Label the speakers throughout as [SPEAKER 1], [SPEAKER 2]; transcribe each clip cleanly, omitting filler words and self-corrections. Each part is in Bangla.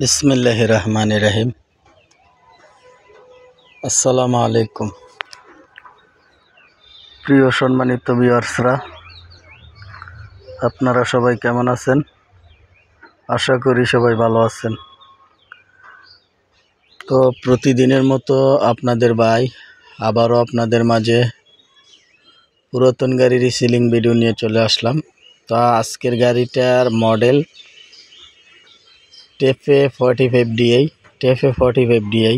[SPEAKER 1] বিসমিল্লাহির রহমানির রহিম। আসসালামু আলাইকুম। প্রিয় সম্মানিত ভিউয়ার্সরা, আপনারা সবাই কেমন আছেন? আশা করি সবাই ভালো আছেন। তো প্রতিদিনের মতো আপনাদের ভাই আবারও আপনাদের মাঝে পুরাতন গাড়ির রিসেলিং ভিডিও নিয়ে চলে আসলাম। তো আজকের গাড়িটার মডেল টেফে 45DI।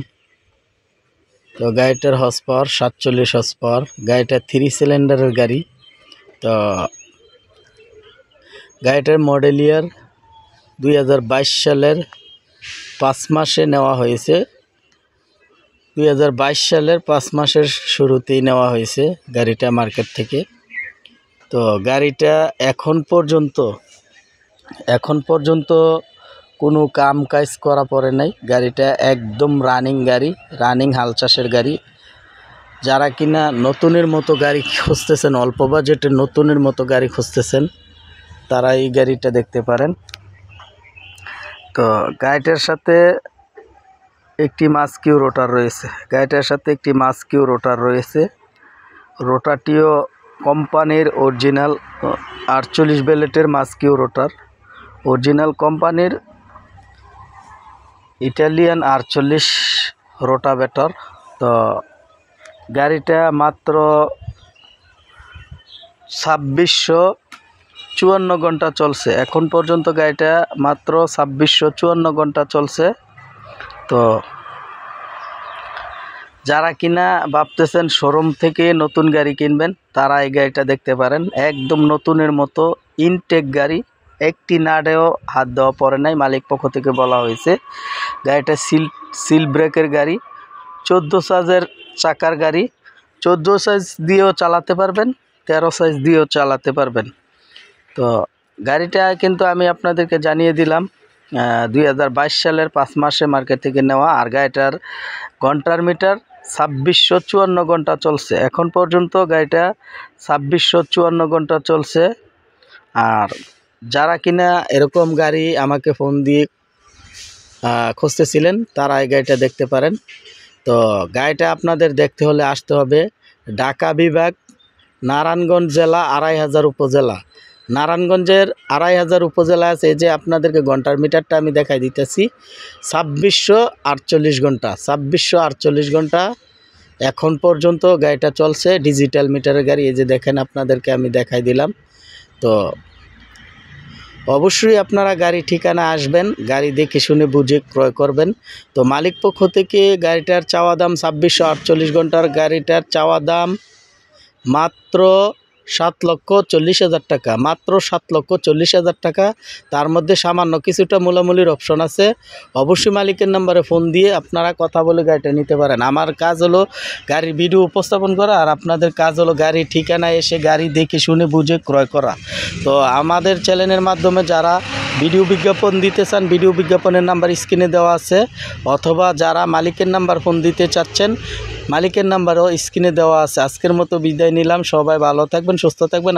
[SPEAKER 1] তো গাড়িটার হর্স পাওয়ার 47 হর্স পাওয়ার। গাড়িটা 3 সিলিন্ডারের গাড়ি। তো গাড়িটার মডেল ইয়ার 2022 সালের 5 মাসে নেওয়া হয়েছে। 2022 সালের 5 মাসের শুরুতেই নেওয়া হয়েছে গাড়িটা মার্কেট থেকে। তো গাড়িটা এখন পর্যন্ত কোনো কাম কাজ করা পড়ে নাই। গাড়িটা একদম রানিং গাড়ি, রানিং হাল চাষের গাড়ি। যারা কিনা নতুনের মতো গাড়ি খুঁজতেছেন, অল্প বাজেটে নতুনের মতো গাড়ি খুঁজতেছেন, তারা এই গাড়িটা দেখতে পারেন। তো গাড়িটার সাথে একটি মাস্কিউ রোটার রয়েছে। রোটারটিও কোম্পানির অরিজিনাল 48 বেলেটের মাস্কিউ রোটার, অরিজিনাল কোম্পানির ইটালিয়ান 48 রোটাভেটর। তো গাড়িটা মাত্র 2654 ঘন্টা চলছে। এখন পর্যন্ত গাড়িটা মাত্র 2654 ঘন্টা চলছে। তো যারা কিনা ভাবতেছেন শোরুম থেকে নতুন গাড়ি কিনবেন, তারা এই গাড়িটা দেখতে পারেন। একদম নতুনের মতো ইনটেক গাড়ি, একটি নাটেও হাত দেওয়া পড়ে নাই। মালিক পক্ষ থেকে বলা হয়েছে গাড়িটা সিল ব্রেকের গাড়ি, 14 সাইজের চাকার গাড়ি। 14 সাইজ দিয়েও চালাতে পারবেন, 13 সাইজ দিয়েও চালাতে পারবেন। তো গাড়িটা কিন্তু আমি আপনাদেরকে জানিয়ে দিলাম 2022 সালের 5 মাসে মার্কেট থেকে নেওয়া। আর গাড়িটার ঘন্টার মিটার 2654 ঘন্টা চলছে। এখন পর্যন্ত গাড়িটা 2654 ঘন্টা চলছে। আর যারা কিনা এরকম গাড়ি আমাকে ফোন দিয়ে খুঁজতেছিলেন, তারা এই গাড়িটা দেখতে পারেন। তো গাড়িটা আপনাদের দেখতে হলে আসতে হবে ঢাকা বিভাগ, নারায়ণগঞ্জ জেলা, 2500 উপজেলা। নারায়ণগঞ্জের 2500 উপজেলা আছে। এই যে আপনাদেরকে ঘন্টার মিটারটা আমি দেখাই দিতেছি, 2648 ঘন্টা। 2648 ঘন্টা এখন পর্যন্ত গাড়িটা চলছে। ডিজিটাল মিটারের গাড়ি। এই যে দেখেন, আপনাদেরকে আমি দেখাই দিলাম। তো অবশ্যই আপনারা গাড়ি ঠিকানা আসবেন, গাড়ি দেখে শুনে বুঝে ক্রয় করবেন। তো মালিক পক্ষ থেকে গাড়িটার চাওয়া দাম 2648 ঘন্টার গাড়িটার চাওয়া দাম মাত্র 7,40,000 টাকা। মাত্র 7,40,000 টাকা। তার মধ্যে সামান্য কিছুটা মূলামূলির অপশন আছে। অবশ্যই মালিকের নাম্বারে ফোন দিয়ে আপনারা কথা বলে গাড়িটা নিতে পারেন। আমার কাজ হলো গাড়ির ভিডিও উপস্থাপন করা, আর আপনাদের কাজ হলো গাড়ির ঠিকানায় এসে গাড়ি দেখে শুনে বুঝে ক্রয় করা। তো আমাদের চ্যানেলের মাধ্যমে যারা ভিডিও বিজ্ঞাপন দিতে চান, ভিডিও বিজ্ঞাপনের নাম্বার স্ক্রিনে দেওয়া আছে, অথবা যারা মালিকের নাম্বার ফোন দিতে চাচ্ছেন, মালিকের নাম্বারও স্ক্রিনে দেওয়া আছে। আজকের মতো বিদায় নিলাম। সবাই ভালো থাকবেন, সুস্থ থাকবেন।